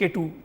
K2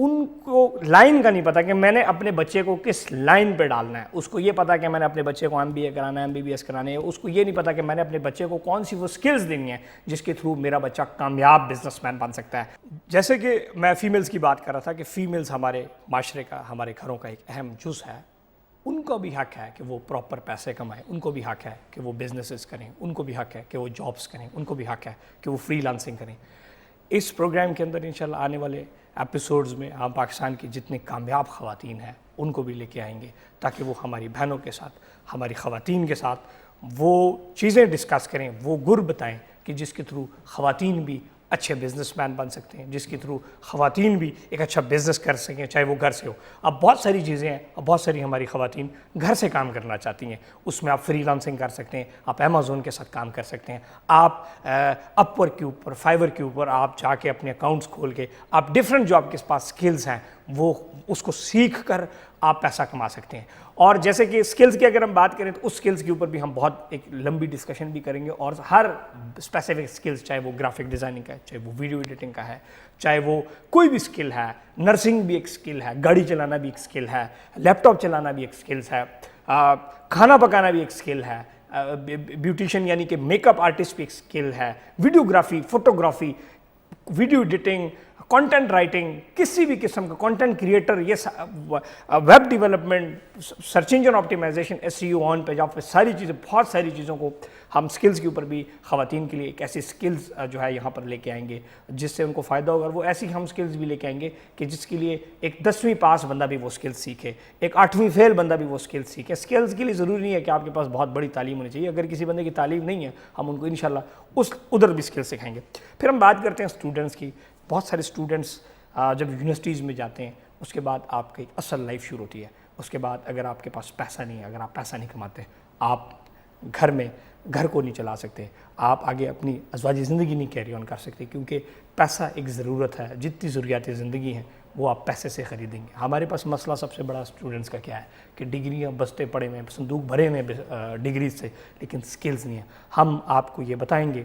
ان کو line کا نہیں پتا کہ میں نے اپنے بچے کو کس لائن پہ ڈالنا ہے. اس کو یہ پتا کہ میں نے اپنے بچے کو MBA کرانا ہے, MBBS کرانا ہے. اس کو یہ نہیں پتا کہ میں نے اپنے بچے کو کون سی وہ سکلز دینی ہے جس کے تھرو میرا بچہ کامیاب بزنس مین بن سکتا ہے. جیسے کہ میں فیمیلز کی بات کر رہا تھا کہ فیمیلز ہمارے معاشرے کا, ہمارے گھروں کا ایک اہم جز ہے. ان کو بھی حق ہے کہ وہ پراپر پیسے کمائیں, ان کو بھی حق ہے کہ وہ بزنسز کریں, ان کو بھی حق ہے کہ وہ جابس کریں, ان کو بھی حق ہے کہ وہ فری لانسنگ کریں. اس پروگرام کے اندر انشاءاللہ آنے والے ایپیسوڈز میں ہم پاکستان کی جتنے کامیاب خواتین ہیں ان کو بھی لے کے آئیں گے, تاکہ وہ ہماری بہنوں کے ساتھ, ہماری خواتین کے ساتھ وہ چیزیں ڈسکس کریں, وہ گر بتائیں کہ جس کے تھرو خواتین بھی اچھے بزنس مین بن سکتے ہیں, جس کے تھرو خواتین بھی ایک اچھا بزنس کر سکیں, چاہے وہ گھر سے ہو. اب بہت ساری چیزیں ہیں, اب بہت ساری ہماری خواتین گھر سے کام کرنا چاہتی ہیں. اس میں آپ فری لانسنگ کر سکتے ہیں, آپ امیزون کے ساتھ کام کر سکتے ہیں, آپ اپ ورک کے اوپر, فائیور کے اوپر آپ جا کے اپنے اکاؤنٹس کھول کے آپ ڈفرینٹ جو آپ کے پاس سکلز ہیں وہ اس کو سیکھ کر آپ پیسہ کما سکتے ہیں. اور جیسے کہ سکلز کی اگر ہم بات کریں تو اس سکلز کے اوپر بھی ہم بہت ایک لمبی ڈسکشن بھی کریں گے, اور ہر اسپیسیفک سکلز, چاہے وہ گرافک ڈیزائننگ کا ہے, چاہے وہ ویڈیو ایڈیٹنگ کا ہے, چاہے وہ کوئی بھی سکل ہے, نرسنگ بھی ایک سکل ہے, گاڑی چلانا بھی ایک سکل ہے, لیپ ٹاپ چلانا بھی ایک سکلز ہے, کھانا پکانا بھی ایک سکل ہے, بیوٹیشین یعنی کہ میک اپ آرٹسٹ بھی ایک سکل ہے, videography, photography, video editing, content writing, کسی بھی قسم کا کانٹینٹ کریٹر, یہ web development, search engine optimisation, SEO, on page, آپ ساری چیزیں, بہت ساری چیزوں کو ہم سکلز کے اوپر بھی خواتین کے لیے ایک ایسی سکلز جو ہے یہاں پر لے کے آئیں گے جس سے ان کو فائدہ ہوگا. اور وہ ایسی ہم سکلز بھی لے کے آئیں گے کہ جس کے لیے ایک 10ویں پاس بندہ بھی وہ سکلز سیکھے, ایک 8ویں فیل بندہ بھی وہ سکلز سیکھے. سکلز کے لیے ضروری نہیں ہے کہ آپ کے پاس بہت بڑی تعلیم ہونی چاہیے. اگر کسی بندے کی تعلیم نہیں ہے ہم ان کو انشاءاللہ ادھر بھی سکلز سکھائیں گے. پھر ہم بات کرتے ہیں اسٹوڈنٹس کی. بہت سارے اسٹوڈنٹس جب یونیورسٹیز میں جاتے ہیں اس کے بعد آپ کی اصل لائف شروع ہوتی ہے. اس کے بعد اگر آپ کے پاس پیسہ نہیں ہے, اگر آپ پیسہ نہیں کماتے, آپ گھر کو نہیں چلا سکتے, آپ آگے اپنی ازواجی زندگی نہیں کیری آن کر سکتے, کیونکہ پیسہ ایک ضرورت ہے. جتنی ضروریات زندگی ہیں وہ آپ پیسے سے خریدیں گے. ہمارے پاس مسئلہ سب سے بڑا اسٹوڈنٹس کا کیا ہے کہ ڈگریاں بستے پڑے ہوئے ہیں, صندوق بھرے ہوئے ہیں ڈگریز سے, لیکن سکلز نہیں ہیں. ہم آپ کو یہ بتائیں گے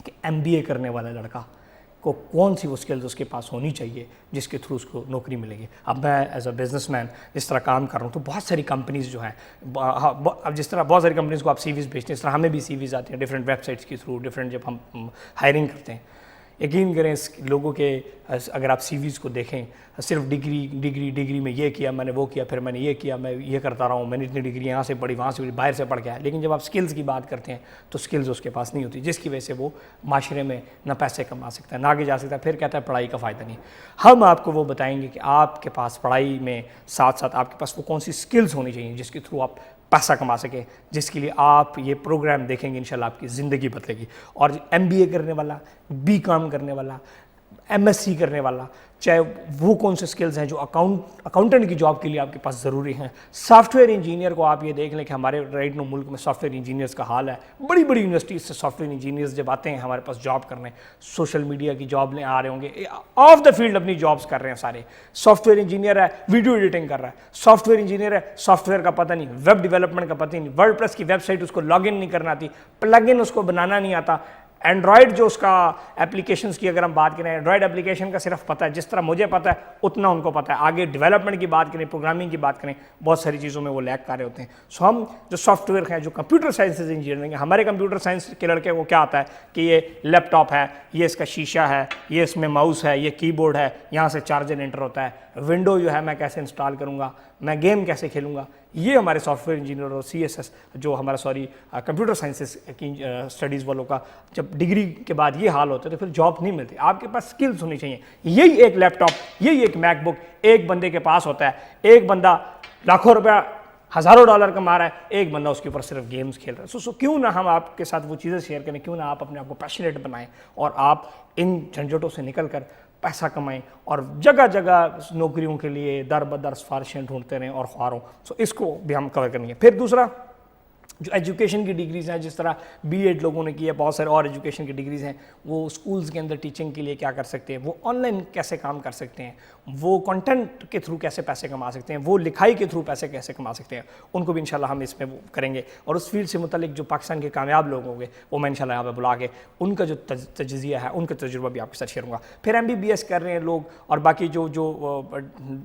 کہ MBA کرنے والا لڑکا کو کون سی وہ سکلز اس کے پاس ہونی چاہیے جس کے تھرو اس کو نوکری ملے گی. اب میں ایز اے بزنس مین جس طرح کام کر رہا ہوں تو بہت ساری کمپنیز جو ہیں, اب جس طرح بہت ساری کمپنیز کو آپ CVs بھیجتے ہیں, اس طرح ہمیں بھی CVs آتے ہیں ڈفرینٹ ویب سائٹس کے تھرو, ڈفرینٹ جب ہم ہائرنگ کرتے ہیں. یقین کریں اس لوگوں کے اگر آپ CVs کو دیکھیں, صرف ڈگری میں یہ کیا, میں نے وہ کیا, پھر میں نے یہ کیا, میں یہ کرتا رہا ہوں, میں نے اتنی ڈگری یہاں سے پڑھی, وہاں سے پڑھی, باہر سے پڑھ کے آیا. لیکن جب آپ سکلز کی بات کرتے ہیں تو سکلز اس کے پاس نہیں ہوتی, جس کی وجہ سے وہ معاشرے میں نہ پیسے کما سکتا ہے, نہ آگے جا سکتا ہے. پھر کہتا ہے پڑھائی کا فائدہ نہیں. ہم آپ کو وہ بتائیں گے کہ آپ کے پاس پڑھائی میں ساتھ ساتھ آپ کے پاس وہ کون سی سکلز ہونی چاہیے جس کے تھرو آپ پیسہ کما سکیں, جس کے لیے آپ یہ پروگرام دیکھیں گے انشاءاللہ آپ کی زندگی بدلے گی. اور MBA کرنے والا, BCom کرنے والا, MSc کرنے والا, چاہے وہ کون سے سکلز ہیں جو اکاؤنٹنٹ کی جاب کے لیے آپ کے پاس ضروری ہیں. سافٹ ویئر انجینئر کو آپ یہ دیکھ لیں کہ ہمارے رائٹ نو ملک میں سافٹ ویئر انجینئرز کا حال ہے. بڑی بڑی یونیورسٹیز سے سافٹ ویئر انجینئرز جب آتے ہیں ہمارے پاس جاب کرنے, سوشل میڈیا کی جاب لیں آ رہے ہوں گے, آف دا فیلڈ اپنی جابس کر رہے ہیں سارے. سافٹ ویئر انجینئر ہے, ویڈیو ایڈیٹنگ کر رہا ہے. سافٹ ویئر انجینئر ہے, سافٹ ویئر کا پتہ نہیں, ویب ڈیولپمنٹ کا پتہ نہیں, ورڈ پریس کی ویب سائٹ اس کو لاگ ان نہیں کرنا آتی, پلگ ان اس کو بنانا نہیں آتا. اینڈرائڈ جو اس کا اپلیکیشنز کی اگر ہم بات کریں, اینڈرائڈ اپلیکیشن کا صرف پتہ ہے, جس طرح مجھے پتہ ہے اتنا ان کو پتہ ہے. آگے ڈیولپمنٹ کی بات کریں, پروگرامنگ کی بات کریں, بہت ساری چیزوں میں وہ لیک کر رہے ہوتے ہیں. سو ہم جو سافٹ ویئر ہیں, جو کمپیوٹر سائنسز انجینئرنگ ہے, ہمارے کمپیوٹر سائنس کے لڑکے کو کیا آتا ہے کہ یہ لیپ ٹاپ ہے, یہ اس کا شیشہ ہے, یہ اس میں ماؤس ہے, یہ کی بورڈ ہے, یہاں سے چارجر انٹر ہوتا ہے, ونڈو جو ہے میں کیسے انسٹال کروں گا, میں گیم کیسے کھیلوں گا. یہ ہمارے سافٹ ویئر انجینئر اور CSS جو ہمارا کمپیوٹر سائنسز کی اسٹڈیز والوں کا جب ڈگری کے بعد یہ حال ہوتا ہے تو پھر جاب نہیں ملتی. آپ کے پاس سکلز ہونی چاہیے. یہی ایک لیپ ٹاپ, یہی ایک میک بک ایک بندے کے پاس ہوتا ہے. ایک بندہ لاکھوں روپیہ, ہزاروں ڈالر کما رہا ہے, ایک بندہ اس کے اوپر صرف گیمز کھیل رہا ہے. سو کیوں نہ ہم آپ کے ساتھ وہ چیزیں شیئر کریں, کیوں نہ آپ اپنے آپ کو پیشنیٹ بنائیں اور آپ ان جھنجھٹوں سے نکل کر پیسہ کمائیں اور جگہ جگہ نوکریوں کے لیے در بدر سفارشیں ڈھونڈتے رہیں اور خواروں. سو اس کو بھی ہم کور کریں گے. پھر دوسرا جو ایجوکیشن کی ڈگریز ہیں، جس طرح بی ایڈ لوگوں نے کی ہے، بہت سارے اور ایجوکیشن کی ڈگریز ہیں، وہ اسکولز کے اندر ٹیچنگ کے لیے کیا کر سکتے ہیں، وہ آن لائن کیسے کام کر سکتے ہیں، وہ کنٹینٹ کے تھرو کیسے پیسے کما سکتے ہیں، وہ لکھائی کے تھرو پیسے کیسے کما سکتے ہیں، ان کو بھی انشاءاللہ ہم اس میں وہ کریں گے. اور اس فیلڈ سے متعلق جو پاکستان کے کامیاب لوگ ہوں گے وہ میں انشاءاللہ یہاں پہ بلا کے ان کا جو تجزیہ ہے، ان کا تجربہ بھی آپ کے ساتھ شیئر ہوں گا. پھر ایم بی بی ایس کر رہے ہیں لوگ، اور باقی جو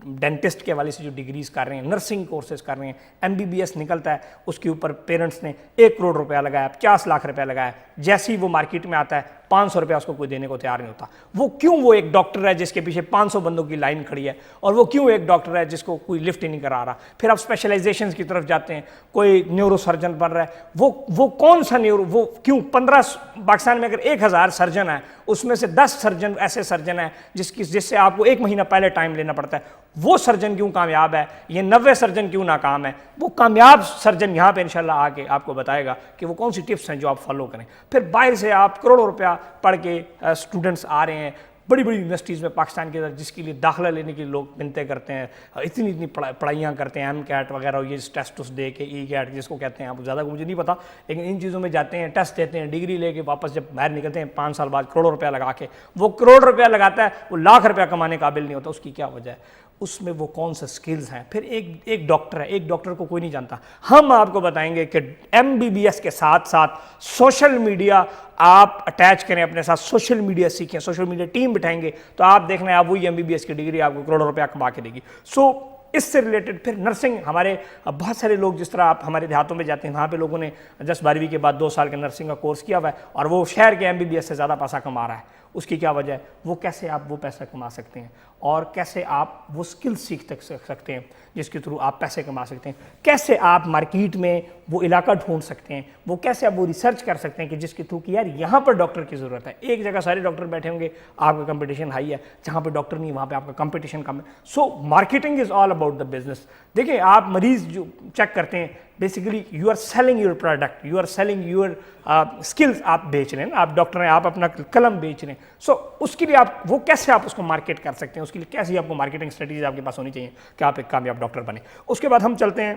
ڈینٹسٹ کے حوالے سے جو ڈگریز کر رہے ہیں، نرسنگ کورسز کر رہے ہیں، ایم بی بی ایس نکلتا ہے، اس کے اوپر پیرنٹس نے 1 کروڑ روپیہ لگایا، 50 لاکھ روپیہ لگایا، جیسے ہی وہ مارکیٹ میں آتا ہے 500 روپیہ اس کو کوئی دینے کو تیار نہیں ہوتا. وہ کیوں وہ ایک ڈاکٹر ہے جس کے پیچھے 500 بندوں کی لائن کھڑی ہے، اور وہ کیوں ایک ڈاکٹر ہے جس کو کوئی لفٹ ہی نہیں کرا رہا. پھر آپ اسپیشلائزیشنز کی طرف جاتے ہیں، کوئی نیورو سرجن بن رہا ہے، وہ کون سا نیورو، وہ کیوں 15 پاکستان میں اگر 1000 سرجن ہے اس میں سے 10 سرجن ایسے سرجن ہیں جس سے آپ کو 1 مہینہ پہلے ٹائم لینا پڑتا ہے، وہ سرجن کیوں کامیاب ہے، یہ 90 سرجن کیوں ناکام ہے؟ وہ کامیاب سرجن یہاں پہ انشاءاللہ آ کے آپ کو بتائے گا کہ وہ کون سی ٹپس ہیں جو آپ فالو کریں. پھر باہر سے آپ کروڑوں روپیہ پڑھ کے اسٹوڈنٹس آ رہے ہیں بڑی بڑی یونیورسٹیز میں پاکستان کے اندر، جس کے لیے داخلہ لینے کے لوگ منتیں کرتے ہیں، اتنی پڑھائیاں کرتے ہیں، ایم کیٹ وغیرہ، یہ ٹیسٹ دے کے، ای کیٹ جس کو کہتے ہیں، آپ زیادہ مجھے نہیں پتا، لیکن ان چیزوں میں جاتے ہیں، ٹیسٹ دیتے ہیں، ڈگری لے کے واپس جب باہر نکلتے ہیں 5 سال بعد کروڑوں روپیہ لگا کے، وہ کروڑ روپیہ لگاتا ہے، وہ لاکھ روپیہ کمانے قابل نہیں ہوتا. اس کی کیا وجہ ہے؟ اس میں وہ کون سے سکلز ہیں. پھر ایک ڈاکٹر ہے، ایک ڈاکٹر کو کوئی نہیں جانتا. ہم آپ کو بتائیں گے کہ ایم بی بی ایس کے ساتھ ساتھ سوشل میڈیا آپ اٹیچ کریں اپنے ساتھ، سوشل میڈیا سیکھیں، سوشل میڈیا ٹیم بٹھائیں گے تو آپ دیکھنا ہے آپ وہی ایم بی بی ایس کی ڈگری آپ کو کروڑوں روپیہ کما کے دے گی. سو اس سے ریلیٹڈ پھر نرسنگ، ہمارے بہت سارے لوگ جس طرح آپ ہمارے دیہاتوں میں جاتے ہیں، وہاں پہ لوگوں نے 10-12ویں کے بعد 2 سال کے نرسنگ کا کورس کیا ہوا ہے، اور وہ شہر کے ایم بی بی ایس سے زیادہ پیسہ کما رہا ہے. اس کی کیا وجہ ہے؟ وہ کیسے آپ وہ پیسہ کما سکتے ہیں، اور کیسے آپ وہ سکل سیکھ سکتے ہیں جس کے تھرو آپ پیسے کما سکتے ہیں، کیسے آپ مارکیٹ میں وہ علاقہ ڈھونڈ سکتے ہیں، وہ کیسے آپ وہ ریسرچ کر سکتے ہیں کہ جس کے تھرو کہ یار یہاں پر ڈاکٹر کی ضرورت ہے. ایک جگہ سارے ڈاکٹر بیٹھے ہوں گے، آپ کا کمپٹیشن ہائی ہے، جہاں پہ ڈاکٹر نہیں وہاں پہ آپ کا کمپٹیشن کم ہے. So marketing is all about the business. دیکھیں آپ مریض جو چیک کرتے ہیں، basically you are selling your product, you are selling your skills. آپ بیچ رہے ہیں، آپ ڈاکٹر ہیں، آپ اپنا قلم بیچ رہے ہیں. سو اس کے لیے آپ وہ کیسے آپ اس کو مارکیٹ کر سکتے ہیں، اس کے لیے کیسی آپ کو مارکیٹنگ اسٹریٹجیز آپ کے پاس ہونی چاہیے کہ آپ ایک کامیاب ڈاکٹر بنے. اس کے بعد ہم چلتے ہیں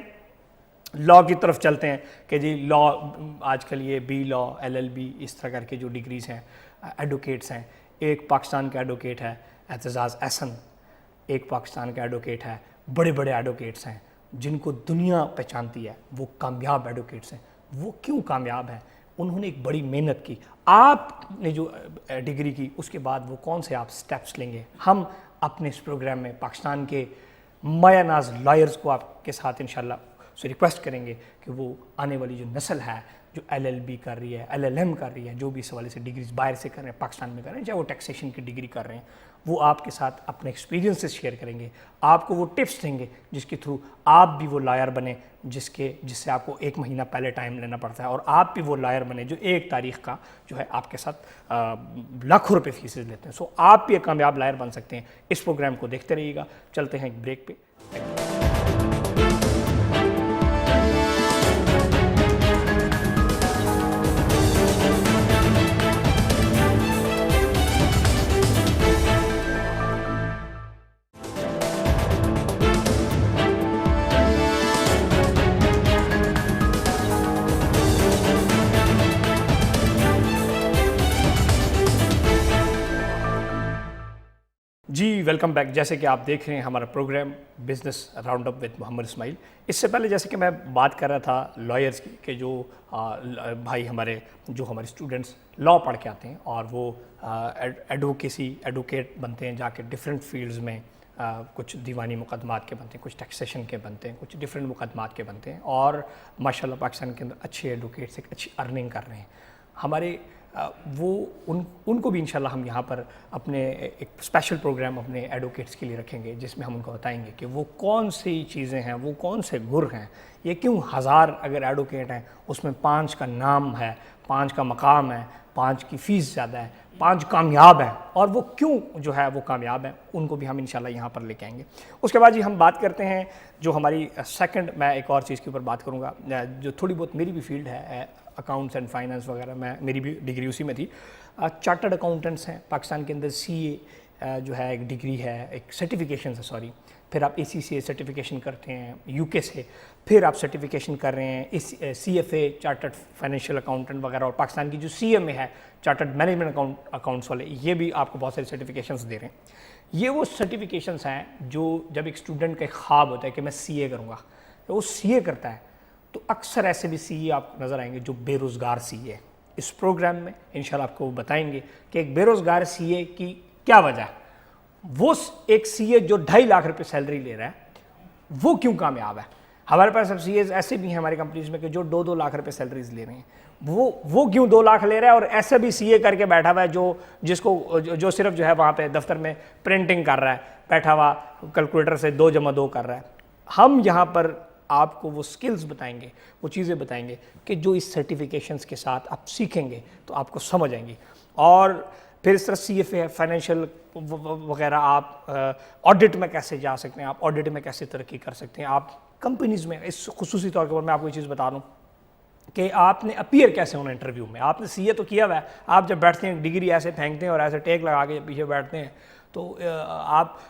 لاء کی طرف چلتے ہیں کہ جی لاء آج کل یہ B law, L L B, اس طرح کر کے جو ڈگریز ہیں، ایڈوکیٹس ہیں. ایک پاکستان کا ایڈوکیٹ ہے اعتزاز احسن، ایک پاکستان کا ایڈوکیٹ ہے، بڑے بڑے ایڈوکیٹس ہیں جن کو دنیا پہچانتی ہے، وہ کامیاب ایڈوکیٹس ہیں. وہ کیوں کامیاب ہیں؟ انہوں نے ایک بڑی محنت کی. آپ نے جو ڈگری کی اس کے بعد وہ کون سے آپ سٹیپس لیں گے؟ ہم اپنے اس پروگرام میں پاکستان کے مایہ ناز لائرز کو آپ کے ساتھ انشاءاللہ سے ریکویسٹ کریں گے کہ وہ آنے والی جو نسل ہے جو ایل ایل بی کر رہی ہے، ایل ایل ایم کر رہی ہے، جو بھی اس حوالے سے ڈگریز باہر سے کر رہے ہیں، پاکستان میں کر رہے ہیں، چاہے وہ ٹیکسیشن کی ڈگری کر رہے ہیں، وہ آپ کے ساتھ اپنے ایکسپیرینسز شیئر کریں گے، آپ کو وہ ٹپس دیں گے جس کے تھرو آپ بھی وہ لائر بنیں جس سے آپ کو 1 مہینہ پہلے ٹائم لینا پڑتا ہے، اور آپ بھی وہ لائر بنیں جو 1 تاریخ کا جو ہے آپ کے ساتھ لاکھوں روپے فیسز لیتے ہیں. سو آپ بھی ایک کامیاب لائر بن سکتے ہیں. اس پروگرام کو دیکھتے رہیے گا. چلتے ہیں ایک بریک پہ. جی ویلکم بیک. جیسے کہ آپ دیکھ رہے ہیں ہمارا programme business round up with Muhammad Ismail. اس سے پہلے جیسے کہ میں بات کر رہا تھا لائرز کی کہ جو بھائی ہمارے اسٹوڈنٹس لاء پڑھ کے آتے ہیں اور وہ ایڈوکیٹ بنتے ہیں، جا کے ڈفرینٹ فیلڈز میں کچھ دیوانی مقدمات کے بنتے ہیں، کچھ ٹیکسیشن کے بنتے ہیں، کچھ ڈفرینٹ مقدمات کے بنتے ہیں، اور ماشاءاللہ پاکستان کے اندر اچھے ایڈوکیٹس ایک اچھی ارننگ کر رہے ہیں. ہمارے وہ ان کو بھی انشاءاللہ ہم یہاں پر اپنے ایک اسپیشل پروگرام اپنے ایڈوکیٹس کے لیے رکھیں گے جس میں ہم ان کو بتائیں گے کہ وہ کون سی چیزیں ہیں، وہ کون سے گر ہیں. یہ کیوں 1000 اگر ایڈوکیٹ ہیں اس میں 5 کا نام ہے، 5 کا مقام ہے، 5 کی فیس زیادہ ہے، 5 کامیاب ہیں، اور وہ کیوں جو ہے وہ کامیاب ہیں، ان کو بھی ہم انشاءاللہ یہاں پر لے کے آئیں گے. اس کے بعد جی ہم بات کرتے ہیں جو ہماری سیکنڈ، میں ایک اور چیز کے اوپر بات کروں گا جو تھوڑی بہت میری بھی فیلڈ ہے، اکاؤنٹس اینڈ فائنانس وغیرہ، میری بھی ڈگری اسی میں تھی. چارٹرڈ اکاؤنٹنٹس ہیں پاکستان کے اندر. سی اے جو ہے ایک ڈگری ہے، ایک سرٹیفکیشن ہے، پھر آپ ACCA سرٹیفکیشن کرتے ہیں UK سے، پھر آپ سرٹیفکیشن کر رہے ہیں CFA چارٹرڈ فائنینشیل اکاؤنٹنٹ وغیرہ، اور پاکستان کی جو CMA ہے چارٹرڈ مینجمنٹ اکاؤنٹس والے، یہ بھی آپ کو بہت ساری سرٹیفکیشنس دے رہے ہیں۔ یہ وہ سرٹیفکیشنس ہیں جو جب ایک اسٹوڈنٹ کا ایک خواب ہوتا ہے کہ میں CA کروں گا، تو وہ CA کرتا ہے تو اکثر ایسے بھی CA آپ کو نظر آئیں گے جو بے روزگار CA ہے۔ اس پروگرام میں انشاءاللہ آپ کو بتائیں گے کہ ایک بے روزگار CA کی کیا وجہ ہے، وہ ایک CA جو 2.5 لاکھ روپے سیلری لے رہا ہے وہ کیوں کامیاب ہے۔ ہمارے پاس اب CAs ایسے بھی ہیں ہماری کمپنیز میں کہ جو 2 لاکھ روپے سیلریز لے رہے ہیں، وہ کیوں 2 لاکھ لے رہا ہے، اور ایسا بھی CA کر کے بیٹھا ہوا ہے جس کو جو صرف جو ہے وہاں پہ دفتر میں پرنٹنگ کر رہا ہے، بیٹھا ہوا کیلکولیٹر سے 2 + 2 کر رہا ہے۔ ہم یہاں پر آپ کو وہ سکلز بتائیں گے، وہ چیزیں بتائیں گے کہ جو اس سرٹیفکیشنز کے ساتھ آپ سیکھیں گے تو آپ کو سمجھ آئیں گی۔ اور پھر اس طرح CFA ہے، فائنینشیل وغیرہ، آپ آڈٹ میں کیسے جا سکتے ہیں، آپ آڈٹ میں کیسے ترقی کر سکتے ہیں، آپ کمپنیز میں اس خصوصی طور پر میں آپ کو یہ چیز بتا دوں کہ آپ نے اپیئر کیسے ہونا انٹرویو میں۔ آپ نے CA تو کیا ہوا ہے، آپ جب بیٹھتے ہیں ڈگری ایسے پھینکتے ہیں اور ایسے ٹیک لگا کے پیچھے بیٹھتے ہیں تو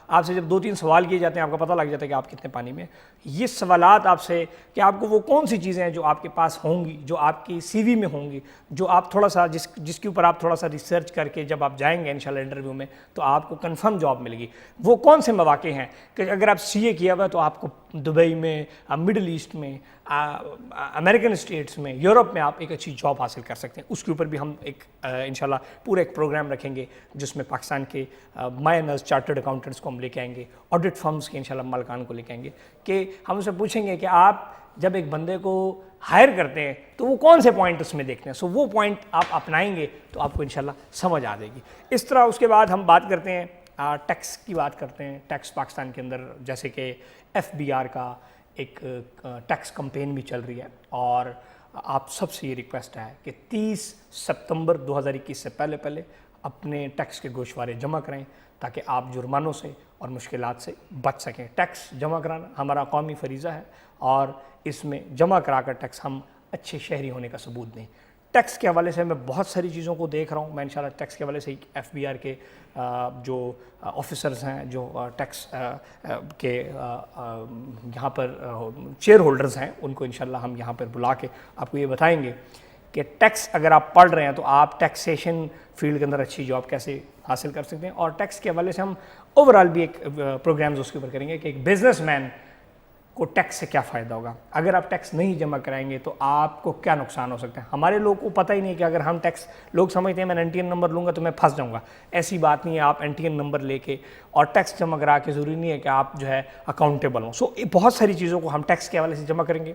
آپ سے جب 2-3 سوال کیے جاتے ہیں آپ کو پتہ لگ جاتا ہے کہ آپ کتنے پانی میں۔ یہ سوالات آپ سے کہ آپ کو وہ کون سی چیزیں ہیں جو آپ کے پاس ہوں گی، جو آپ کی CV میں ہوں گی، جو آپ تھوڑا سا جس کے اوپر آپ تھوڑا سا ریسرچ کر کے جب آپ جائیں گے انشاءاللہ انٹرویو میں تو آپ کو کنفرم جاب ملے گی۔ وہ کون سے مواقع ہیں کہ اگر آپ CA کیا ہوا ہے تو آپ کو دبئی میں، مڈل ایسٹ میں، امریکن اسٹیٹس میں، یورپ میں آپ ایک اچھی جاب حاصل کر سکتے ہیں۔ اس کے اوپر بھی ہم ایک انشاءاللہ پورا ایک پروگرام رکھیں گے جس میں پاکستان کے مائنرز چارٹرڈ اکاؤنٹنٹس کو ہم لے کے آئیں گے، آڈٹ فرمز کے انشاءاللہ مالکان کو لے کے آئیں گے کہ ہم اسے پوچھیں گے کہ آپ جب ایک بندے کو ہائر کرتے ہیں تو وہ کون سے پوائنٹ اس میں دیکھتے ہیں، وہ پوائنٹ آپ اپنائیں گے تو آپ کو انشاءاللہ سمجھ آ جائے گی۔ اس طرح اس کے بعد ہم بات کرتے ہیں ٹیکس کی بات کرتے ہیں۔ ٹیکس پاکستان کے اندر جیسے کہ FBR کا ایک ٹیکس کمپین بھی چل رہی ہے، اور آپ سب سے یہ ریکویسٹ ہے کہ 30 ستمبر 2021 سے پہلے اپنے ٹیکس کے گوشوارے جمع کریں تاکہ آپ جرمانوں سے اور مشکلات سے بچ سکیں۔ ٹیکس جمع کرانا ہمارا قومی فریضہ ہے، اور اس میں جمع کرا کر ٹیکس ہم اچھے شہری ہونے کا ثبوت دیں۔ ٹیکس کے حوالے سے میں بہت ساری چیزوں کو دیکھ رہا ہوں، میں انشاءاللہ ٹیکس کے حوالے سے FBR کے جو آفیسرز ہیں، جو ٹیکس کے یہاں پر چیئر ہولڈرز ہیں، ان کو انشاءاللہ ہم یہاں پر بلا کے آپ کو یہ بتائیں گے کہ ٹیکس اگر آپ پڑھ رہے ہیں تو آپ ٹیکسیشن فیلڈ کے اندر اچھی جاب کیسے حاصل کر سکتے ہیں۔ اور ٹیکس کے حوالے سے ہم اوورال بھی ایک پروگرامز اس کے اوپر کریں گے کہ ایک بزنس مین کو ٹیکس سے کیا فائدہ ہوگا، اگر آپ ٹیکس نہیں جمع کرائیں گے تو آپ کو کیا نقصان ہو سکتا ہے۔ ہمارے لوگ کو پتہ ہی نہیں کہ اگر ہم ٹیکس، لوگ سمجھتے ہیں میں NTN نمبر لوں گا تو میں پھنس جاؤں گا، ایسی بات نہیں ہے۔ آپ NTN نمبر لے کے اور ٹیکس جمع کرا کے ضروری نہیں ہے کہ آپ جو ہے اکاؤنٹیبل ہوں۔ بہت ساری چیزوں کو ہم ٹیکس کے حوالے سے جمع کریں گے۔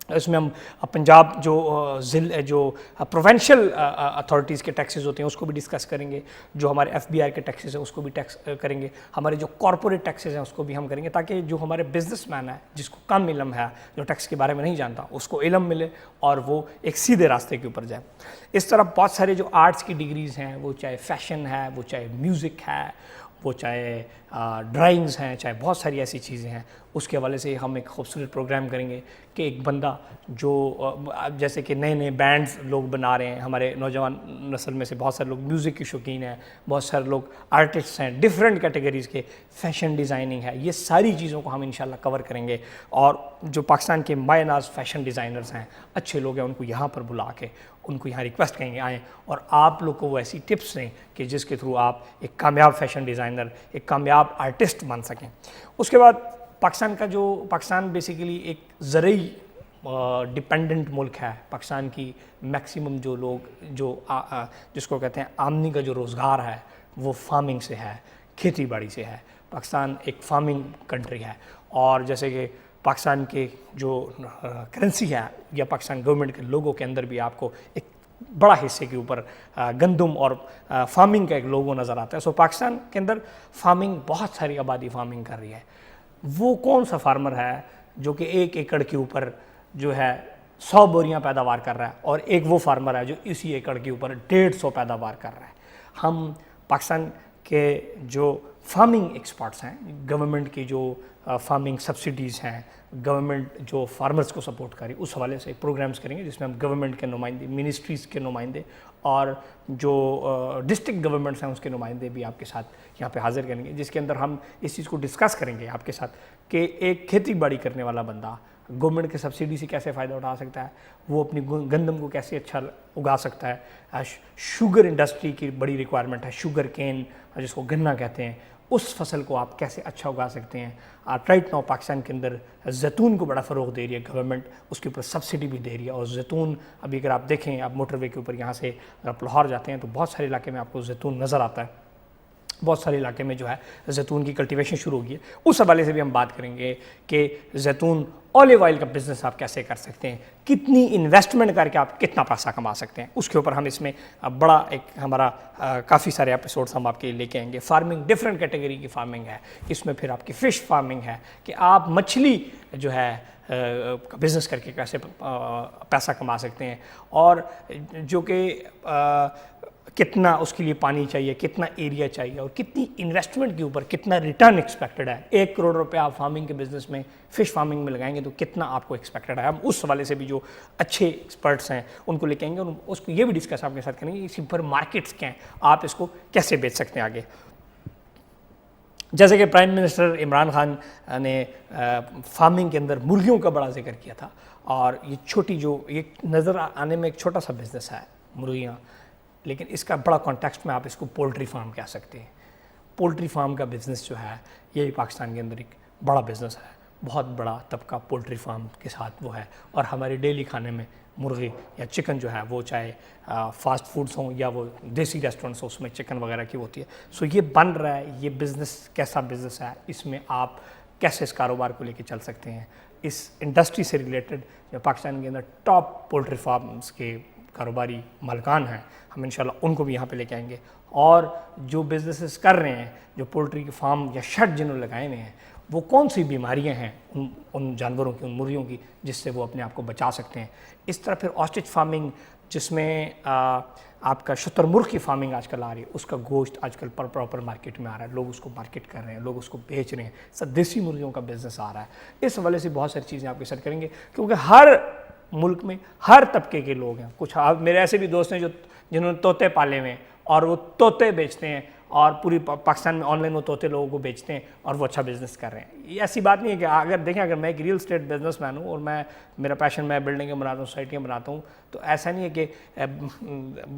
اس میں ہم پنجاب جو پروونشل اتھارٹیز کے ٹیکسز ہوتے ہیں اس کو بھی ڈسکس کریں گے، جو ہمارے FBR کے ٹیکسز ہیں اس کو بھی ٹیکس کریں گے، ہمارے جو کارپوریٹ ٹیکسز ہیں اس کو بھی ہم کریں گے، تاکہ جو ہمارے بزنس مین ہے جس کو کم علم ہے، جو ٹیکس کے بارے میں نہیں جانتا، اس کو علم ملے اور وہ ایک سیدھے راستے کے اوپر جائے۔ اس طرح بہت سارے جو آرٹس کی ڈگریز ہیں، وہ چاہے فیشن ہے، وہ چاہے میوزک ہے، وہ چاہے ڈرائنگز ہیں، چاہے بہت ساری ایسی چیزیں ہیں، اس کے حوالے سے ہم ایک خوبصورت پروگرام کریں گے کہ ایک بندہ جو جیسے کہ نئے نئے بینڈز لوگ بنا رہے ہیں، ہمارے نوجوان نسل میں سے بہت سارے لوگ میوزک کے شوقین ہیں، بہت سارے لوگ آرٹسٹ ہیں، ڈیفرنٹ کیٹیگریز کے، فیشن ڈیزائننگ ہے، یہ ساری چیزوں کو ہم انشاءاللہ کور کریں گے۔ اور جو پاکستان کے مایہ ناز فیشن ڈیزائنرز ہیں، اچھے لوگ ہیں، ان کو یہاں پر بلا کے ان کو یہاں ریکویسٹ کریں گے آئیں اور آپ لوگ کو وہ ایسی ٹپس دیں کہ جس کے تھرو آپ ایک کامیاب فیشن ڈیزائنر، ایک کامیاب آرٹسٹ بن سکیں۔ اس کے بعد پاکستان بیسیکلی ایک زرعی ڈیپینڈنٹ ملک ہے۔ پاکستان کی میکسیمم جو لوگ جس کو کہتے ہیں آمدنی کا جو روزگار ہے وہ فارمنگ سے ہے، کھیتی باڑی سے ہے۔ پاکستان ایک فارمنگ کنٹری ہے، اور جیسے کہ پاکستان کے جو کرنسی ہے یا پاکستان گورنمنٹ کے لوگوں کے اندر بھی آپ کو ایک بڑا حصے کے اوپر گندم اور فارمنگ کا ایک لوگو نظر آتا ہے۔ پاکستان کے اندر فارمنگ، بہت ساری آبادی فارمنگ کر رہی ہے۔ وہ کون سا فارمر ہے جو کہ 1 ایکڑ کے اوپر جو ہے 100 بوریاں پیداوار کر رہا ہے، اور ایک وہ فارمر ہے جو اسی ایکڑ کے اوپر 150 پیداوار کر رہا ہے۔ ہم پاکستان کے جو فارمنگ ایکسپرٹس ہیں، گورنمنٹ کی جو فارمنگ سبسڈیز ہیں، گورنمنٹ جو فارمرز کو سپورٹ کرے، اس حوالے سے پروگرامز کریں گے جس میں ہم گورنمنٹ کے نمائندے، منسٹریز کے نمائندے اور جو ڈسٹرکٹ گورنمنٹس ہیں اس کے نمائندے بھی آپ کے ساتھ یہاں پہ حاضر کریں گے، جس کے اندر ہم اس چیز کو ڈسکس کریں گے آپ کے ساتھ کہ ایک کھیتی باڑی کرنے والا بندہ گورنمنٹ کے سبسڈی سے کیسے فائدہ اٹھا سکتا ہے، وہ اپنی گندم کو کیسے اچھا اگا سکتا ہے، شوگر انڈسٹری کی بڑی ریکوائرمنٹ ہے، شوگر کین جس کو گنا کہتے ہیں، اس فصل کو آپ کیسے اچھا اگا سکتے ہیں۔ رائٹ ناؤ پاکستان کے اندر زیتون کو بڑا فروغ دے رہی ہے گورنمنٹ، اس کے اوپر سبسڈی بھی دے رہی ہے، اور زیتون ابھی اگر آپ دیکھیں، آپ موٹر وے کے اوپر یہاں سے اگر آپ لاہور جاتے ہیں تو بہت سارے علاقے میں آپ کو زیتون نظر آتا ہے، بہت سارے علاقے میں جو ہے زیتون کی کلٹیویشن شروع ہو گئی ہے۔ اس حوالے سے بھی ہم بات کریں گے کہ زیتون اولیو آئل کا بزنس آپ کیسے کر سکتے ہیں، کتنی انویسٹمنٹ کر کے آپ کتنا پیسہ کما سکتے ہیں، اس کے اوپر ہم اس میں بڑا ایک ہمارا کافی سارے ایپیسوڈس ہم آپ کے لے کے آئیں گے۔ فارمنگ ڈفرینٹ کیٹیگری کی فارمنگ ہے، اس میں پھر آپ کی فش فارمنگ ہے کہ آپ مچھلی جو ہے بزنس کر کے کیسے پیسہ کما سکتے ہیں، اور جو کہ کتنا اس کے لیے پانی چاہیے، کتنا ایریا چاہیے، اور کتنی انویسٹمنٹ کے اوپر کتنا ریٹرن ایکسپیکٹڈ ہے۔ 1 کروڑ روپے آپ فارمنگ کے بزنس میں، فش فارمنگ میں لگائیں گے تو کتنا آپ کو ایکسپیکٹڈ ہے۔ ہم اس حوالے سے بھی جو اچھے ایکسپرٹس ہیں ان کو لے کے آئیں گے، اور اس کو یہ بھی ڈسکس آپ کے ساتھ کریں گے اس کے اوپر مارکیٹس کیا ہیں، آپ اس کو کیسے بیچ سکتے ہیں آگے۔ جیسے کہ پرائم منسٹر عمران خان نے فارمنگ کے اندر مرغیوں کا بڑا ذکر کیا تھا، اور یہ چھوٹی جو یہ نظر آنے میں ایک چھوٹا سا بزنس ہے مرغیاں، لیکن اس کا بڑا کانٹیکسٹ میں آپ اس کو پولٹری فارم کہہ سکتے ہیں۔ پولٹری فارم کا بزنس جو ہے یہ بھی پاکستان کے اندر ایک بڑا بزنس ہے، بہت بڑا طبقہ پولٹری فارم کے ساتھ وہ ہے، اور ہمارے ڈیلی کھانے میں مرغی یا چکن جو ہے وہ چاہے فاسٹ فوڈز ہوں یا وہ دیسی ریسٹورنٹس ہوں، اس میں چکن وغیرہ کی ہوتی ہے۔ سو یہ بن رہا ہے، یہ بزنس کیسا بزنس ہے، اس میں آپ کیسے اس کاروبار کو لے کے چل سکتے ہیں۔ اس انڈسٹری سے ریلیٹڈ جو پاکستان کے اندر ٹاپ پولٹری فارمز کے کاروباری مالکان ہیں، ہم انشاءاللہ ان کو بھی یہاں پہ لے کے آئیں گے، اور جو بزنسز کر رہے ہیں، جو پولٹری کے فارم یا شیڈ جنہوں نے لگائے ہوئے ہیں، وہ کون سی بیماریاں ہیں ان جانوروں کی، ان مرغیوں کی، جس سے وہ اپنے آپ کو بچا سکتے ہیں۔ اس طرح پھر آسٹرچ فارمنگ، جس میں آپ کا شتر مرغ کی فارمنگ آج کل آ رہی ہے، اس کا گوشت آج کل پراپر مارکیٹ میں آ رہا ہے، لوگ اس کو مارکیٹ کر رہے ہیں، لوگ اس کو بیچ رہے ہیں، سب دیسی مرغیوں کا بزنس آ رہا ہے۔ اس حوالے سے بہت ساری چیزیں آپ کے ساتھ کریں گے، کیونکہ ہر ملک میں ہر طبقے کے لوگ ہیں۔ کچھ میرے ایسے بھی دوست ہیں جنہوں نے طوطے پالے ہوئے ہیں، اور وہ طوطے بیچتے ہیں، اور پوری پاکستان میں آن لائن وہ طوطے لوگوں کو بیچتے ہیں، اور وہ اچھا بزنس کر رہے ہیں۔ یہ ایسی بات نہیں ہے کہ اگر دیکھیں، اگر میں ایک ریئل اسٹیٹ بزنس مین ہوں اور میرا پیشن میں بلڈنگیں بناتا ہوں، سوسائٹیاں بناتا ہوں، تو ایسا نہیں ہے کہ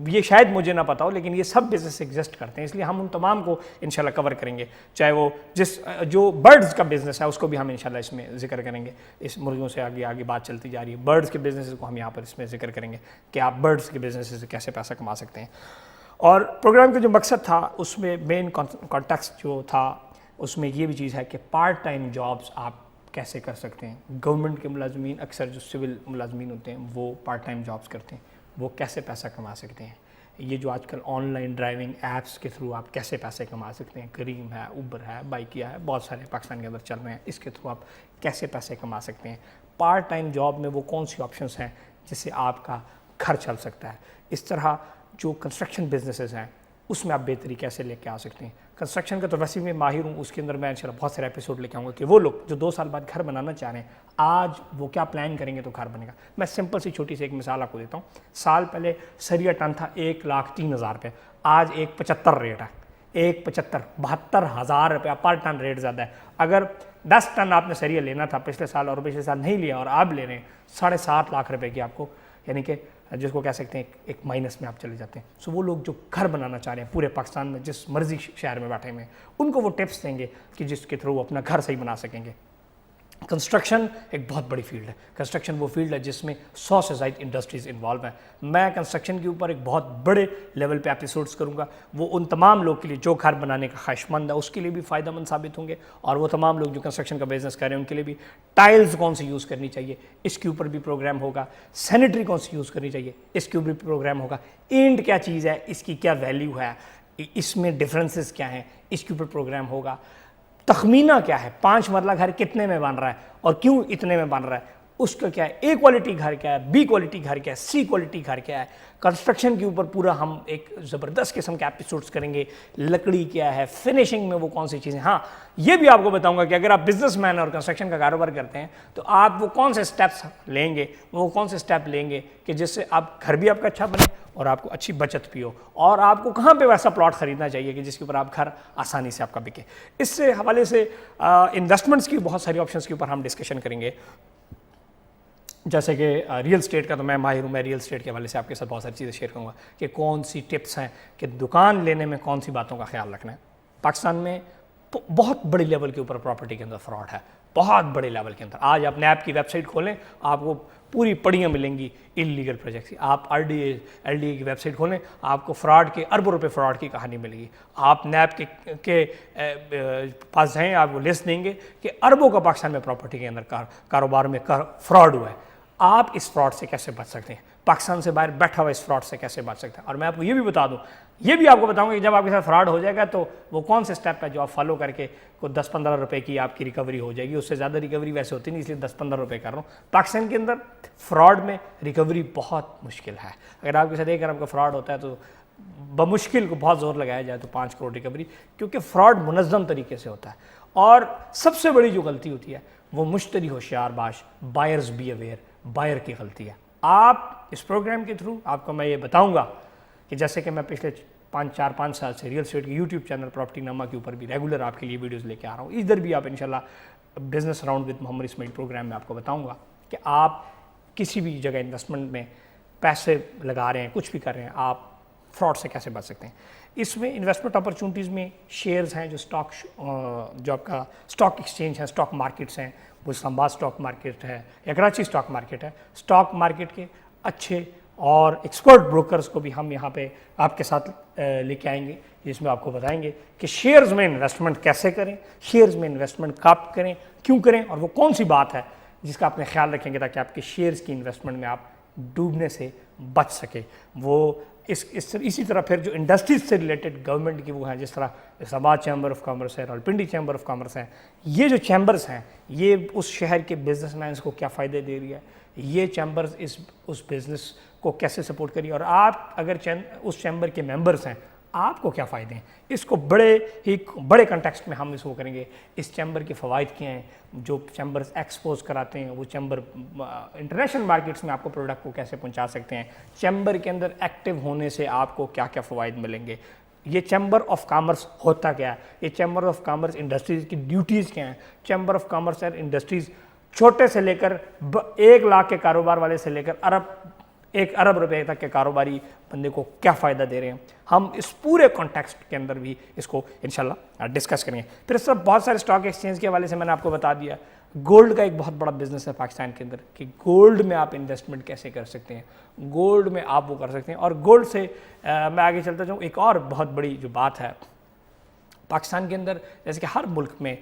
یہ شاید مجھے نہ پتا ہو، لیکن یہ سب بزنس ایگزسٹ کرتے ہیں، اس لیے ہم ان تمام کو انشاءاللہ کور کریں گے، چاہے وہ جو برڈز کا بزنس ہے اس کو بھی ہم انشاءاللہ اس میں ذکر کریں گے۔ اس مرغیوں سے آگے بات چلتی جا رہی ہے، برڈز کے بزنس کو ہم یہاں پر اس میں ذکر کریں گے کہ آپ برڈز کے بزنس سے کیسے پیسہ کما سکتے ہیں۔ اور پروگرام کا جو مقصد تھا، اس میں مین کانٹیکسٹ جو تھا، اس میں یہ بھی چیز ہے کہ پارٹ ٹائم جابز آپ کیسے کر سکتے ہیں۔ گورنمنٹ کے ملازمین اکثر جو سول ملازمین ہوتے ہیں وہ پارٹ ٹائم جابز کرتے ہیں، وہ کیسے پیسہ کما سکتے ہیں۔ یہ جو آج کل آن لائن ڈرائیونگ ایپس کے تھرو آپ کیسے پیسے کما سکتے ہیں، کریم ہے، اوبر ہے، بائکیا ہے، بہت سارے پاکستان کے اندر چل رہے ہیں، اس کے تھرو آپ کیسے پیسے کما سکتے ہیں۔ پارٹ ٹائم جاب میں وہ کون سی آپشنس ہیں جس سے آپ کا گھر چل سکتا ہے۔ اس طرح جو کنسٹرکشن بزنسز ہیں اس میں آپ بہتری کیسے لے کے آ سکتے ہیں۔ کنسٹرکشن کا تو ویسے میں ماہر ہوں، اس کے اندر میں انشاءاللہ بہت سارے ایپیسوڈ لے کے آؤں گا کہ وہ لوگ جو 2 سال بعد گھر بنانا چاہ رہے ہیں، آج وہ کیا پلان کریں گے تو گھر بنے گا۔ میں سمپل سی چھوٹی سی ایک مثال آپ کو دیتا ہوں۔ سال پہلے سریا ٹن تھا 1,03,000 روپے، آج 1,75 ریٹ ہے، 1,75 72,000 روپیہ پر ٹن ریٹ زیادہ ہے۔ اگر 10 ٹن آپ نے سریا لینا تھا پچھلے سال، اور پچھلے سال نہیں لیا اور آپ لے رہے ہیں 7.5 لاکھ روپے کی، آپ کو یعنی کہ جس کو کہہ سکتے ہیں ایک مائنس میں آپ چلے جاتے ہیں۔ سو وہ لوگ جو گھر بنانا چاہ رہے ہیں پورے پاکستان میں، جس مرضی شہر میں بیٹھے ہوئے ہیں، ان کو وہ ٹپس دیں گے کہ جس کے تھرو وہ اپنا گھر صحیح بنا سکیں گے۔ کنسٹرکشن ایک بہت بڑی فیلڈ ہے، کنسٹرکشن وہ فیلڈ ہے جس میں 100 سے زائد انڈسٹریز انوالو ہیں۔ میں کنسٹرکشن کے اوپر ایک بہت بڑے لیول پہ ایپیسوڈز کروں گا، وہ ان تمام لوگ کے لیے جو گھر بنانے کا خواہش مند ہے اس کے لیے بھی فائدہ مند ثابت ہوں گے، اور وہ تمام لوگ جو کنسٹرکشن کا بزنس کر رہے ہیں ان کے لیے بھی ٹائلز کون سی یوز کرنی چاہیے اس کے اوپر بھی پروگرام ہوگا، سینیٹری کون سی یوز کرنی چاہیے اس کے اوپر بھی پروگرام ہوگا، اینٹ کیا چیز ہے، اس کی کیا ویلیو ہے، اس میں ڈفرینسز کیا ہیں، اس کے اوپر پروگرام ہوگا۔ تخمینہ کیا ہے، 5 مرلہ گھر کتنے میں بن رہا ہے اور کیوں اتنے میں بن رہا ہے، اس کا کیا ہے، اے کوالٹی گھر کیا ہے، بی کوالٹی گھر کیا ہے، سی کوالٹی گھر کیا ہے، کنسٹرکشن کے اوپر پورا ہم ایک زبردست قسم کے ایپیسوڈز کریں گے، لکڑی کیا ہے، فنیشنگ میں وہ کون سی چیزیں. ہاں یہ بھی آپ کو بتاؤں گا کہ اگر آپ بزنس مین اور کنسٹرکشن کا کاروبار کرتے ہیں تو آپ وہ کون سے سٹیپس لیں گے، وہ کون سے سٹیپ لیں گے کہ جس سے آپ گھر بھی آپ کا اچھا بنے اور آپ کو اچھی بچت بھی ہو، اور آپ کو کہاں پہ ویسا پلاٹ خریدنا چاہیے کہ جس کے اوپر آپ گھر آسانی سے آپ کا بکے. اس سے حوالے سے انویسٹمنٹس کی بہت ساری آپشنس کے اوپر ہم ڈسکشن کریں گے. جیسے کہ ریئل اسٹیٹ کا تو میں ماہر ہوں، میں ریئل اسٹیٹ کے حوالے سے آپ کے ساتھ بہت ساری چیزیں شیئر کروں گا کہ کون سی ٹپس ہیں کہ دکان لینے میں کون سی باتوں کا خیال رکھنا ہے. پاکستان میں بہت بڑی لیول کے اوپر پراپرٹی کے اندر فراڈ ہے، بہت بڑے لیول کے اندر. آج آپ نیب کی ویب سائٹ کھولیں آپ کو پوری پڑیاں ملیں گی انلیگل پروجیکٹس کی. آپ ایل ڈی اے کی ویب سائٹ کھولیں آپ کو فراڈ کے اربوں روپے فراڈ کی کہانی ملے گی. آپ نیب کے پاس جائیں آپ کو لسٹ دیں گے کہ اربوں کا پاکستان میں پراپرٹی کے اندر کاروبار میں فراڈ ہوا ہے. آپ اس فراڈ سے کیسے بچ سکتے ہیں، پاکستان سے باہر بیٹھا ہوا اس فراڈ سے کیسے بچ سکتے ہیں. اور میں آپ کو یہ بھی بتا دوں، یہ بھی آپ کو بتاؤں گا کہ جب آپ کے ساتھ فراڈ ہو جائے گا تو وہ کون سے سٹیپ ہے جو آپ فالو کر کے کوئی 10-15 روپے کی آپ کی ریکوری ہو جائے گی. اس سے زیادہ ریکوری ویسے ہوتی نہیں، اس لیے 10-15 روپے کر رہا ہوں. پاکستان کے اندر فراڈ میں ریکوری بہت مشکل ہے. اگر آپ کے ساتھ 1 ارب کا فراڈ ہوتا ہے تو بمشکل کو بہت زور لگایا جائے تو 5 کروڑ ریکوری، کیونکہ فراڈ منظم طریقے سے ہوتا ہے. اور سب سے بڑی جو غلطی ہوتی ہے وہ مشتری ہوشیار باش، بائرز بی اویئر، بائر کی غلطی ہے. آپ اس پروگرام کے تھرو آپ کو میں یہ بتاؤں گا کہ جیسے کہ میں پچھلے 5 سال سے ریئل اسٹیٹ کے یوٹیوب چینل پراپرٹی نامہ کے اوپر بھی ریگولر آپ کے لیے ویڈیوز لے کے آ رہا ہوں. ادھر بھی آپ انشاءاللہ business round with Muhammad Ismail program میں آپ کو بتاؤں گا کہ آپ کسی بھی جگہ انویسٹمنٹ میں پیسے لگا رہے ہیں، کچھ بھی کر رہے ہیں، آپ فراڈ سے کیسے بچ سکتے ہیں. اس میں انویسٹمنٹ اپرچونیٹیز میں شیئرز ہیں جو آپ کا اسٹاک ایکسچینج ہے، اسٹاک مارکیٹس ہیں، وہ اسلام آباد اسٹاک مارکیٹ ہے یا کراچی اسٹاک مارکیٹ ہے. اسٹاک مارکیٹ کے اچھے اور ایکسپرٹ بروکرز کو بھی ہم یہاں پہ آپ کے ساتھ لے کے آئیں گے، جس میں آپ کو بتائیں گے کہ شیئرز میں انویسٹمنٹ کیسے کریں، شیئرز میں انویسٹمنٹ کب کریں، کیوں کریں، اور وہ کون سی بات ہے جس کا آپ نے خیال رکھیں گے تاکہ آپ کے شیئرز کی انویسٹمنٹ میں آپ ڈوبنے سے بچ سکے. وہ اسی طرح پھر جو انڈسٹریز سے ریلیٹڈ گورنمنٹ کی وہ ہیں، جس طرح اسلام آباد چیمبر آف کامرس ہے، راولپنڈی چیمبر آف کامرس ہیں، یہ جو چیمبرز ہیں یہ اس شہر کے بزنس مینس کو کیا فائدے دے رہی ہے، یہ چیمبرز اس بزنس کو کیسے سپورٹ کری، اور آپ اگر اس چیمبر کے ممبرز ہیں آپ کو کیا فائدے ہیں. اس کو بڑے کنٹیکسٹ میں ہم اس کو کریں گے. اس چیمبر کے فوائد کیا ہیں، جو چیمبرز ایکسپوز کراتے ہیں، وہ چیمبر انٹرنیشنل مارکیٹس میں آپ کو پروڈکٹ کو کیسے پہنچا سکتے ہیں، چیمبر کے اندر ایکٹیو ہونے سے آپ کو کیا کیا فوائد ملیں گے، یہ چیمبر آف کامرس ہوتا کیا ہے، یہ چیمبر آف کامرس انڈسٹریز کی ڈیوٹیز کیا ہیں. Chamber of commerce and industries چھوٹے سے لے کر 1 لاکھ کے کاروبار والے سے لے کر 1 ارب روپے تک کے کاروباری بندے کو کیا فائدہ دے رہے ہیں. ہم اس پورے کانٹیکسٹ کے اندر بھی اس کو انشاءاللہ ڈسکس کریں گے. پھر اس طرح بہت سارے اسٹاک ایکسچینج کے حوالے سے میں نے آپ کو بتا دیا. گولڈ کا ایک بہت بڑا بزنس ہے پاکستان کے اندر کہ گولڈ میں آپ انویسٹمنٹ کیسے کر سکتے ہیں، گولڈ میں آپ وہ کر سکتے ہیں. اور گولڈ سے میں آگے چلتا جاؤں، ایک اور بہت بڑی جو بات ہے پاکستان کے اندر، جیسے کہ ہر ملک میں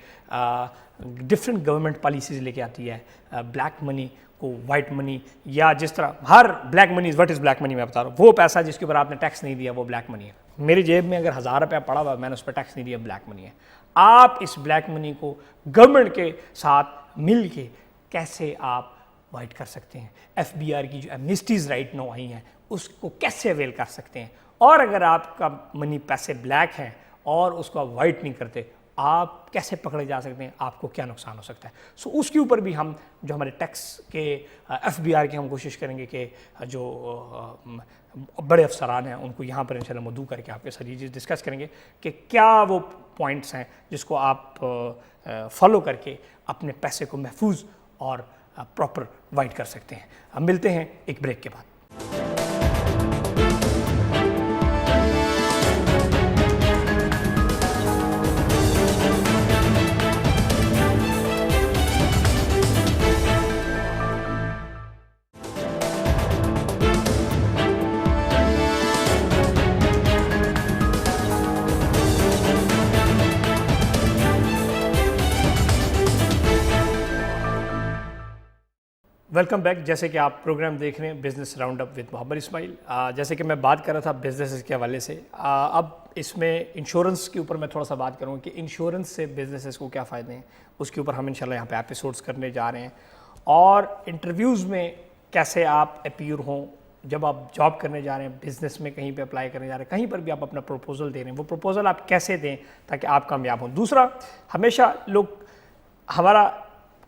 ڈفرینٹ گورنمنٹ پالیسیز لے کے آتی ہے. بلیک منی کو وائٹ منی، یا جس طرح ہر black money what is black money میں بتا رہا ہوں، وہ پیسہ جس کے اوپر آپ نے ٹیکس نہیں دیا وہ بلیک منی ہے. میری جیب میں اگر 1000 روپیہ پڑا ہوا میں نے اس پہ ٹیکس نہیں دیا، بلیک منی ہے. آپ اس بلیک منی کو گورنمنٹ کے ساتھ مل کے کیسے آپ وائٹ کر سکتے ہیں. ایف بی آر کی جو ایمنسٹیز رائٹ نو آئی ہیں اس کو کیسے اویل کر سکتے ہیں. اور اگر آپ کا منی پیسے بلیک ہیں اور اس کو وائٹ نہیں کرتے، آپ کیسے پکڑے جا سکتے ہیں، آپ کو کیا نقصان ہو سکتا ہے. سو اس کے اوپر بھی ہم جو ہمارے ٹیکس کے ایف بی آر کی ہم کوشش کریں گے کہ جو بڑے افسران ہیں ان کو یہاں پر انشاءاللہ مدعو کر کے آپ کے ساتھ یہ چیز ڈسکس کریں گے کہ کیا وہ پوائنٹس ہیں جس کو آپ فالو کر کے اپنے پیسے کو محفوظ اور پراپر وائٹ کر سکتے ہیں. ہم ملتے ہیں ایک بریک کے بعد. Welcome back. جیسے کہ آپ پروگرام دیکھ رہے ہیں business round up with Muhammad اسماعیل. جیسے کہ میں بات کر رہا تھا بزنس کے حوالے سے، اب اس میں انشورنس کے اوپر میں تھوڑا سا بات کروں کہ انشورنس سے بزنسز کو کیا فائدے ہیں، اس کے اوپر ہم انشاءاللہ یہاں پہ ایپیسوڈز کرنے جا رہے ہیں. اور انٹرویوز میں کیسے آپ اپیئر ہوں جب آپ جاب کرنے جا رہے ہیں، بزنس میں کہیں پہ اپلائی کرنے جا رہے ہیں، کہیں پر بھی آپ اپنا پروپوزل دے رہے ہیں، وہ پروپوزل آپ کیسے دیں تاکہ آپ کامیاب ہوں۔ دوسرا، ہمیشہ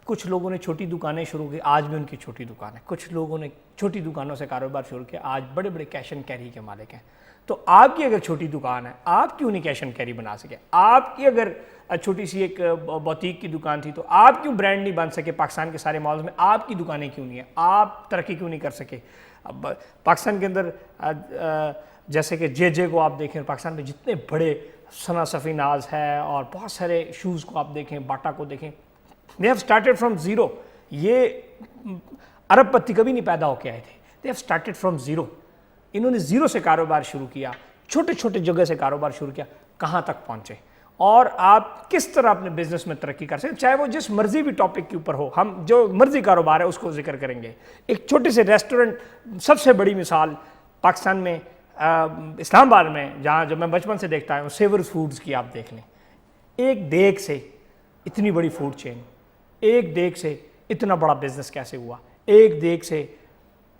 کچھ لوگوں نے چھوٹی دکانیں شروع کی، آج بھی ان کی چھوٹی دکان ہے، کچھ لوگوں نے چھوٹی دکانوں سے کاروبار شروع کیا، آج بڑے بڑے کیش اینڈ کیری کے مالک ہیں۔ تو آپ کی اگر چھوٹی دکان ہے، آپ کیوں نہیں کیش اینڈ کیری بنا سکے؟ آپ کی اگر چھوٹی سی ایک بوتیک کی دکان تھی تو آپ کیوں برانڈ نہیں بن سکے؟ پاکستان کے سارے مالز میں آپ کی دکانیں کیوں نہیں ہیں؟ آپ ترقی کیوں نہیں کر سکے؟ اب پاکستان کے اندر جیسے کہ جے کو آپ دیکھیں، پاکستان میں جتنے بڑے ثنا صفی ناز ہے اور بہت سارے شوز کو آپ دیکھیں، باٹا کو دیکھیں، they have started from zero۔ یہ ارب پتی کبھی نہیں پیدا ہو کے آئے تھے، they have started from zero۔ انہوں نے زیرو سے کاروبار شروع کیا، چھوٹے چھوٹے جگہ سے کاروبار شروع کیا، کہاں تک پہنچے۔ اور آپ کس طرح اپنے بزنس میں ترقی کر سکتے ہیں، چاہے وہ جس مرضی بھی ٹاپک کے اوپر ہو، ہم جو مرضی کاروبار ہے اس کو ذکر کریں گے۔ ایک چھوٹے سے ریسٹورنٹ، سب سے بڑی مثال پاکستان میں اسلام آباد میں، جہاں جو میں بچپن سے دیکھتا ہوں، سیور فوڈز کی آپ دیکھ لیں۔ ایک دیگ سے اتنی بڑی فوڈ چین، ایک دیگ سے اتنا بڑا بزنس کیسے ہوا، ایک دیگ سے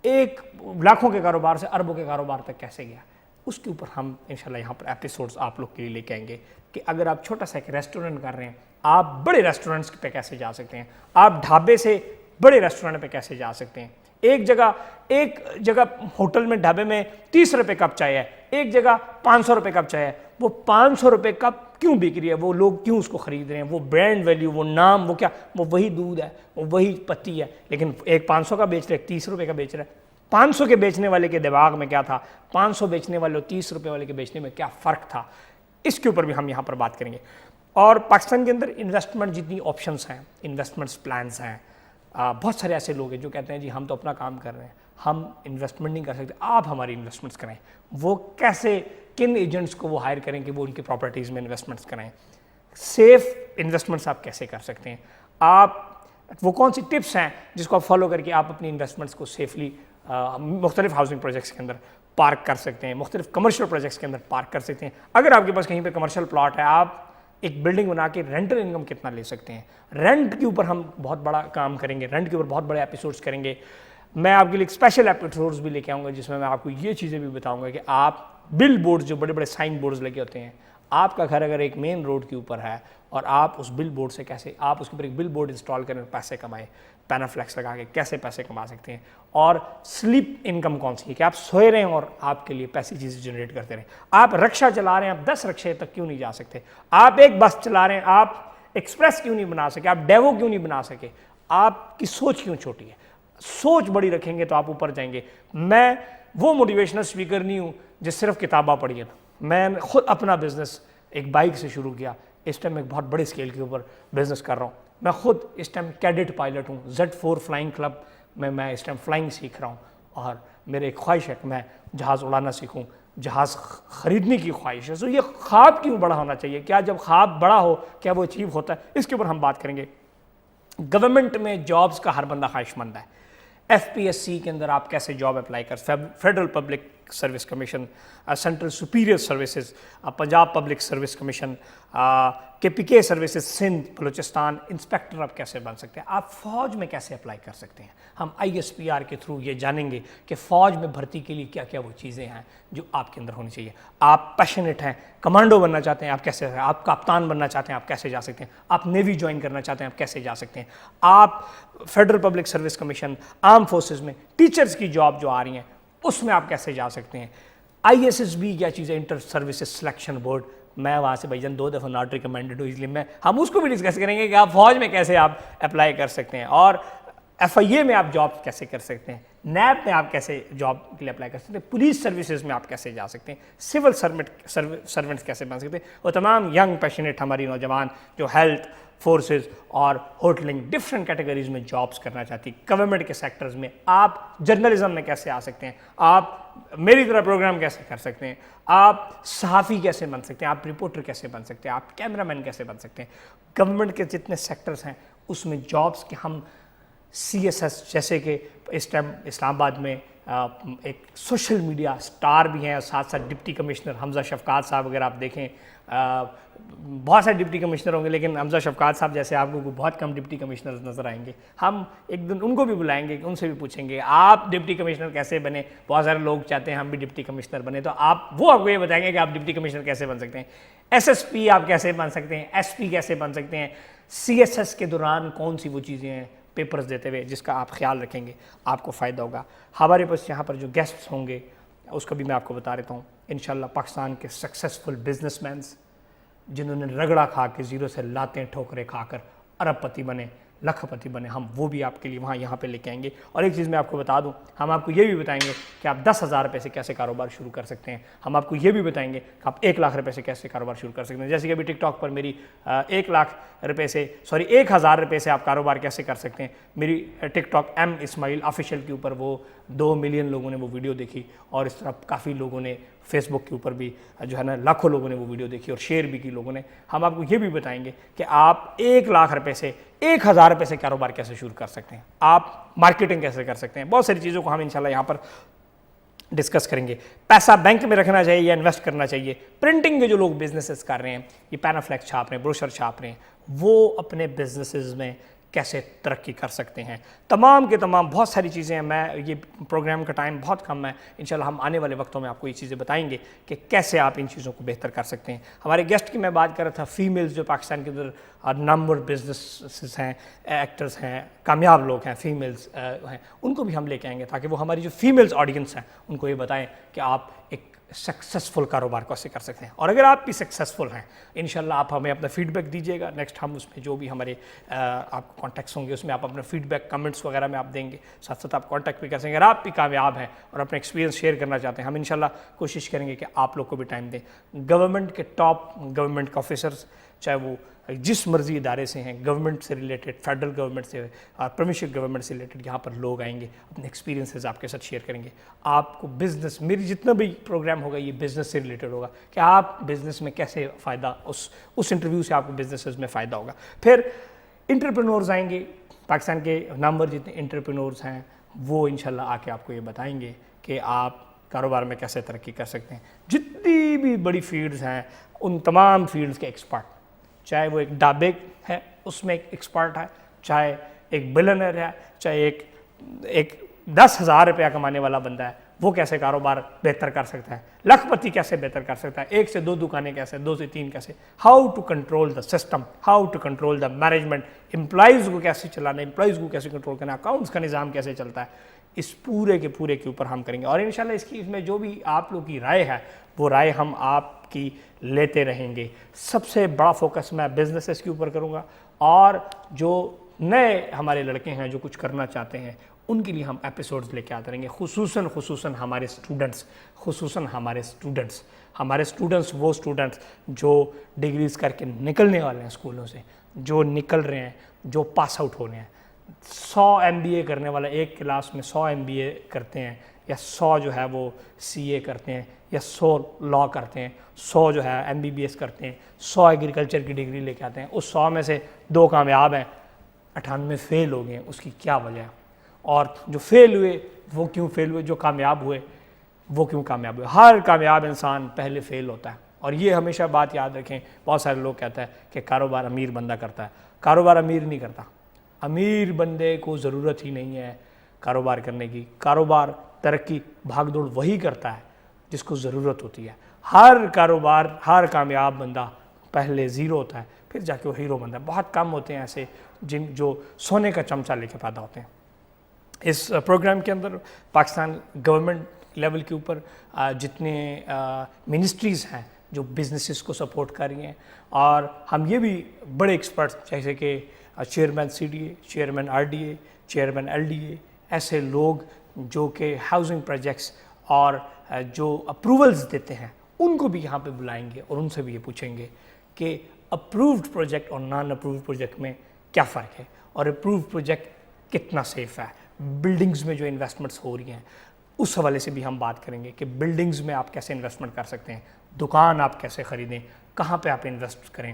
ایک لاکھوں کے کاروبار سے اربوں کے کاروبار تک کیسے گیا، اس کے اوپر ہم انشاءاللہ یہاں پر ایپیسوڈز آپ لوگ کے لیے لے کے آئیں گے کہ اگر آپ چھوٹا سا ایک ریسٹورنٹ کر رہے ہیں، آپ بڑے ریسٹورنٹس پہ کیسے جا سکتے ہیں، آپ ڈھابے سے بڑے ریسٹورنٹ پہ کیسے جا سکتے ہیں۔ ایک جگہ ہوٹل میں، ڈھابے میں 30 روپے کپ چائے ہے، ایک جگہ 500 روپے کپ چائے ہے، وہ 500 روپے کپ کیوں بک رہی ہے؟ وہ لوگ کیوں اس کو خرید رہے ہیں؟ وہ برانڈ ویلیو، وہ نام، وہ کیا، وہ وہی دودھ ہے، وہ وہی پتی ہے، لیکن ایک 500 کا بیچ رہا ہے، ایک 30 روپے کا بیچ رہا ہے۔ 500 کے بیچنے والے کے دماغ میں کیا تھا، 500 بیچنے والے اور 30 روپے والے کے بیچنے میں کیا فرق تھا، اس کے اوپر بھی ہم یہاں پر بات کریں گے۔ اور پاکستان کے اندر انویسٹمنٹ جتنی آپشنس ہیں، انویسٹمنٹس پلانس ہیں، بہت سارے ایسے لوگ ہیں جو کہتے ہیں جی ہم تو اپنا کام کر رہے ہیں، ہم انویسٹمنٹ نہیں کر سکتے، آپ ہماری انویسٹمنٹس کریں۔ وہ کیسے، کن ایجنٹس کو وہ ہائر کریں کہ وہ ان کی پراپرٹیز میں انویسٹمنٹس کریں؟ سیف انویسٹمنٹس آپ کیسے کر سکتے ہیں؟ آپ وہ کون سی ٹپس ہیں جس کو آپ فالو کر کے آپ اپنی انویسٹمنٹس کو سیفلی مختلف ہاؤسنگ پروجیکٹس کے اندر پارک کر سکتے ہیں، مختلف کمرشل پروجیکٹس کے اندر پارک کر سکتے ہیں۔ اگر آپ کے پاس کہیں پہ کمرشل پلاٹ ہے، آپ ایک بلڈنگ بنا کے رینٹل انکم کتنا لے سکتے ہیں؟ رینٹ کے اوپر ہم بہت بڑا کام کریں گے، رینٹ کے اوپر بہت بڑے ایپیسوڈس کریں گے۔ میں آپ کے لیے ایک اسپیشل ایپیسوڈس بھی لے کے آؤں گا جس میں آپ کو یہ چیزیں بھی بتاؤں گا کہ آپ بل بورڈز، جو بڑے بڑے سائن بورڈز لگے ہوتے ہیں، آپ کا گھر اگر ایک مین روڈ کے اوپر ہے اور آپ اس بل بورڈ سے کیسے، آپ اس کے اوپر ایک بل بورڈ انسٹال کریں اور پیسے کمائیں، پینافلیکس لگا کے کیسے پیسے کما سکتے ہیں۔ اور سلیپ انکم کون سی ہے کہ آپ سوئے رہے ہیں اور آپ کے لیے پیسے چیزیں جنریٹ کرتے رہیں۔ آپ رکشہ چلا رہے ہیں، آپ 10 رکشے تک کیوں نہیں جا سکتے؟ آپ ایک بس چلا رہے ہیں، آپ ایکسپریس کیوں نہیں بنا سکے؟ آپ ڈیوو کیوں نہیں بنا سکے؟ آپ کی سوچ کیوں چھوٹی ہے؟ سوچ بڑی رکھیں گے تو آپ اوپر جائیں گے۔ میں وہ موٹیویشنل اسپیکر نہیں ہوں جو صرف کتاباں پڑھی ہیں، میں خود اپنا بزنس ایک بائک سے شروع کیا، اس ٹائم ایک بہت بڑے اسکیل کے اوپر بزنس کر رہا ہوں۔ میں خود اس ٹائم کیڈٹ پائلٹ ہوں، Z4 فلائنگ کلب میں اس ٹائم فلائنگ سیکھ رہا ہوں، اور میرے ایک خواہش ہے کہ میں جہاز اڑانا سیکھوں، جہاز خریدنے کی خواہش ہے۔ تو یہ خواب کیوں بڑا ہونا چاہیے؟ کیا جب خواب بڑا ہو کیا وہ اچیو ہوتا ہے؟ اس کے اوپر ہم بات کریں گے۔ گورنمنٹ میں جابز کا ہر بندہ خواہش مند ہے۔ FPSC کے اندر آپ کیسے جاب اپلائی کر، federal public service commission, central superior services, Punjab public service commission, KPK services Sindh Balochistan, inspector آپ کیسے بن سکتے ہیں؟ آپ فوج میں کیسے اپلائی کر سکتے ہیں؟ ہم ISPR کے تھرو یہ جانیں گے کہ فوج میں بھرتی کے لیے کیا کیا وہ چیزیں ہیں جو آپ کے اندر ہونی چاہیے۔ آپ پیشنیٹ ہیں، کمانڈو بننا چاہتے ہیں، آپ کیسے؟ آپ کپتان بننا چاہتے ہیں، آپ کیسے جا سکتے ہیں؟ آپ نیوی جوائن کرنا چاہتے ہیں، آپ کیسے جا سکتے ہیں؟ آپ federal public service commission, arm forces میں ٹیچرز کی جاب جو آ رہی ہیں اس میں آپ کیسے جا سکتے ہیں؟ ISSB کیا چیز ہے، انٹر سروسز سلیکشن بورڈ، میں وہاں سے بھائی جان 2 دفعہ ناٹ ریکمینڈڈ ہوں، اس لیے ہم اس کو بھی ڈسکس کریں گے کہ آپ فوج میں کیسے آپ اپلائی کر سکتے ہیں، اور FIA میں آپ جاب کیسے کر سکتے ہیں، نیب میں آپ کیسے جاب کے لیے اپلائی کر سکتے ہیں، پولیس سروسز میں آپ کیسے جا سکتے ہیں، سول سرونٹس کیسے بن سکتے ہیں۔ وہ تمام ینگ پیشنیٹ ہماری نوجوان جو ہیلتھ، فورسز اور ہوٹلنگ، ڈفرینٹ کیٹیگریز میں جابس کرنا چاہتی، گورنمنٹ کے سیکٹرز میں آپ جرنلزم میں کیسے آ سکتے ہیں، آپ میری طرح پروگرام کیسے کر سکتے ہیں، آپ صحافی کیسے بن سکتے ہیں، آپ رپورٹر کیسے بن سکتے ہیں، آپ کیمرہ مین کیسے بن سکتے ہیں۔ گورنمنٹ کے جتنے سیکٹرز ہیں اس میں جابس کے ہم CSS، جیسے کہ اس ٹائم اسلام آباد میں ایک سوشل میڈیا سٹار بھی ہیں، ساتھ ساتھ ڈپٹی کمشنر حمزہ شفقات صاحب، اگر آپ دیکھیں بہت سارے ڈپٹی کمشنر ہوں گے لیکن حمزہ شفقات صاحب جیسے آپ کو بہت کم ڈپٹی کمشنرز نظر آئیں گے. ہم ایک دن ان کو بھی بلائیں گے، ان سے بھی پوچھیں گے آپ ڈپٹی کمشنر کیسے بنے. بہت سارے لوگ چاہتے ہیں ہم بھی ڈپٹی کمشنر بنے، تو آپ کو یہ بتائیں گے کہ آپ ڈپٹی کمشنر کیسے بن سکتے ہیں، ایس ایس پی آپ کیسے بن سکتے ہیں، ایس پی کیسے بن سکتے ہیں، سی ایس ایس کے دوران کون سی وہ چیزیں ہیں پیپرز دیتے ہوئے جس کا آپ خیال رکھیں گے آپ کو فائدہ ہوگا. ہمارے پاس یہاں پر جو گیسٹس ہوں گے اس کو بھی میں آپ کو بتا دیتا ہوں. انشاءاللہ پاکستان کے سکسیسفل بزنس مینز جنہوں نے رگڑا کھا کے زیرو سے لاتیں ٹھوکریں کھا کر ارب پتی بنے، لکھ پتی بنے، ہم وہ بھی آپ کے لیے یہاں پہ لے کے آئیں گے. اور ایک چیز میں آپ کو بتا دوں، ہم آپ کو یہ بھی بتائیں گے کہ آپ 10,000 روپے سے کیسے کاروبار شروع کر سکتے ہیں. ہم آپ کو یہ بھی بتائیں گے کہ آپ 1 لاکھ روپے سے کیسے کاروبار شروع کر سکتے ہیں. جیسے کہ ابھی ٹک ٹاک پر میری 1,000 روپے سے آپ کاروبار کیسے کر سکتے ہیں. میری ٹک ٹاک ایم اسماعیل آفیشیل کے اوپر وہ 2 ملین لوگوں نے وہ ویڈیو دیکھی، اور اس طرح کافی لوگوں نے فیس بک کے اوپر بھی جو ہے نا لاکھوں لوگوں نے وہ ویڈیو دیکھی اور شیئر بھی کی لوگوں نے. ہم آپ کو یہ بھی بتائیں گے کہ آپ 1 لاکھ روپے سے 1,000 روپے سے کاروبار کیسے شروع کر سکتے ہیں، آپ مارکیٹنگ کیسے کر سکتے ہیں. بہت ساری چیزوں کو ہم انشاءاللہ یہاں پر ڈسکس کریں گے. پیسہ بینک میں رکھنا چاہیے یا انویسٹ کرنا چاہیے. پرنٹنگ کے جو لوگ بزنسز کر رہے ہیں، یہ پینافلیکس چھاپ رہے ہیں، بروشر چھاپ رہے ہیں، وہ اپنے بزنسز میں کیسے ترقی کر سکتے ہیں. تمام کے تمام بہت ساری چیزیں ہیں. میں یہ پروگرام کا ٹائم بہت کم ہے، انشاءاللہ ہم آنے والے وقتوں میں آپ کو یہ چیزیں بتائیں گے کہ کیسے آپ ان چیزوں کو بہتر کر سکتے ہیں. ہمارے گیسٹ کی میں بات کر رہا تھا، فیمیلز جو پاکستان کے اندر نمبر بزنس ہیں، ایکٹرز ہیں، کامیاب لوگ ہیں، فیمیلز ہیں، ان کو بھی ہم لے کے آئیں گے تاکہ وہ ہماری جو فیمیلز آڈینس ہیں ان کو یہ بتائیں کہ آپ ایک سکسیسفل کاروبار کیسے کر سکتے ہیں. اور اگر آپ بھی سکسیسفل ہیں انشاءاللہ آپ ہمیں اپنا فیڈ بیک دیجیے گا. نیکسٹ ہم اس میں جو بھی ہمارے آپ کو کانٹیکٹس ہوں گے اس میں آپ اپنا فیڈ بیک کمنٹس وغیرہ میں آپ دیں گے، ساتھ ساتھ آپ کانٹیکٹ بھی کر سکیں گے. اگر آپ بھی کامیاب ہیں اور اپنا ایکسپیرینس شیئر کرنا چاہتے ہیں، ہم انشاءاللہ کوشش کریں گے کہ آپ لوگ کو بھی ٹائم دیں. گورنمنٹ کے ٹاپ گورنمنٹ کے آفیسرز چاہے وہ جس مرضی ادارے سے ہیں، گورنمنٹ سے ریلیٹڈ، فیڈرل گورنمنٹ سے اور پرمیشن گورنمنٹ سے ریلیٹڈ، یہاں پر لوگ آئیں گے، اپنے ایکسپیرینسز آپ کے ساتھ شیئر کریں گے. آپ کو بزنس، میری جتنا بھی پروگرام ہوگا یہ بزنس سے ریلیٹڈ ہوگا کہ آپ بزنس میں کیسے فائدہ، اس انٹرویو سے آپ کو بزنسز میں فائدہ ہوگا. پھر انٹرپرینورز آئیں گے، پاکستان کے نمبر جتنے انٹرپرینورز ہیں وہ انشاءاللہ آ کے آپ کو یہ بتائیں گے کہ آپ کاروبار میں کیسے ترقی کر سکتے ہیں. جتنی بھی بڑی فیلڈز ہیں ان تمام فیلڈز کے ایکسپرٹ، چاہے وہ ایک ڈابے ہے اس میں ایک ایکسپرٹ ہے، چاہے ایک بلنر ہے، چاہے ایک 10,000 روپیہ کمانے والا بندہ ہے، وہ کیسے کاروبار بہتر کر سکتا ہے، لکھ پتی کیسے بہتر کر سکتا ہے، 1 سے 2 دکانیں کیسے، 2 سے 3 کیسے، how to control the system, how to control the management, employees کو کیسے چلانا، امپلائیز کو کیسے کنٹرول کرنا، اکاؤنٹس کا نظام کیسے چلتا ہے، اس پورے کے اوپر ہم کریں گے. اور انشاءاللہ اس میں جو بھی آپ لوگ کی رائے ہے وہ رائے ہم آپ کی لیتے رہیں گے. سب سے بڑا فوکس میں بزنسز کے اوپر کروں گا، اور جو نئے ہمارے لڑکے ہیں جو کچھ کرنا چاہتے ہیں ان کے لیے ہم ایپیسوڈز لے کے آتے رہیں گے. خصوصاً ہمارے اسٹوڈنٹس وہ اسٹوڈنٹس جو ڈگریز کر کے نکلنے والے ہیں اسکولوں سے، جو نکل رہے ہیں، جو پاس آؤٹ ہو رہے ہیں. 100 MBA کرنے والا ایک کلاس میں 100 MBA کرتے ہیں، یا 100 جو ہے وہ CA کرتے ہیں، یا 100 لا کرتے ہیں، 100 جو ہے MBBS کرتے ہیں، 100 ایگریکلچر کی ڈگری لے کے آتے ہیں. اس 100 میں سے 2 کامیاب ہیں، 98 فیل ہو گئے ہیں. اس کی کیا وجہ ہے؟ اور جو فیل ہوئے وہ کیوں فیل ہوئے؟ جو کامیاب ہوئے وہ کیوں کامیاب ہوئے؟ ہر کامیاب انسان پہلے فیل ہوتا ہے. اور یہ ہمیشہ بات یاد رکھیں. بہت سارے لوگ کہتے ہیں کہ کاروبار امیر بندہ کرتا ہے. کاروبار امیر نہیں کرتا. امیر بندے کو ضرورت ہی نہیں ہے کاروبار کرنے کی. کاروبار ترقی بھاگ دوڑ وہی کرتا ہے جس کو ضرورت ہوتی ہے. ہر کامیاب بندہ پہلے زیرو ہوتا ہے، پھر جا کے وہ ہیرو بنتا ہے. بہت کم ہوتے ہیں ایسے جو سونے کا چمچہ لے کے پیدا ہوتے ہیں. اس پروگرام کے اندر پاکستان گورنمنٹ لیول کے اوپر جتنے منسٹریز ہیں جو بزنسز کو سپورٹ کر رہی ہیں، اور ہم یہ بھی بڑے ایکسپرٹس جیسے کہ chairman CDA، chairman RDA، chairman LDA، ایسے لوگ جو کہ ہاؤسنگ پروجیکٹس اور جو اپروولز دیتے ہیں ان کو بھی یہاں پہ بلائیں گے اور ان سے بھی یہ پوچھیں گے کہ اپرووڈ پروجیکٹ اور نان اپرووڈ پروجیکٹ میں کیا فرق ہے، اور اپرووڈ پروجیکٹ کتنا سیف ہے. بلڈنگز میں جو انویسٹمنٹس ہو رہی ہیں اس حوالے سے بھی ہم بات کریں گے کہ بلڈنگز میں آپ کیسے انویسٹمنٹ کر سکتے ہیں، دکان آپ کیسے خریدیں، کہاں پہ آپ انویسٹ کریں.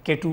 K2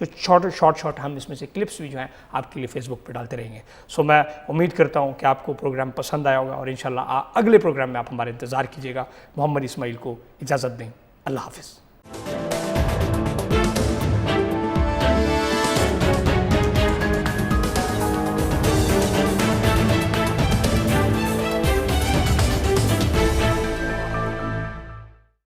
جو شارٹ ہم اس میں سے کلپس بھی جو ہیں آپ کے لیے فیس بک پہ ڈالتے رہیں گے. سو میں امید کرتا ہوں کہ آپ کو پروگرام پسند آیا ہوگا اور انشاءاللہ اگلے پروگرام میں آپ ہمارا انتظار کیجیے گا. محمد اسماعیل کو اجازت دیں. اللہ حافظ.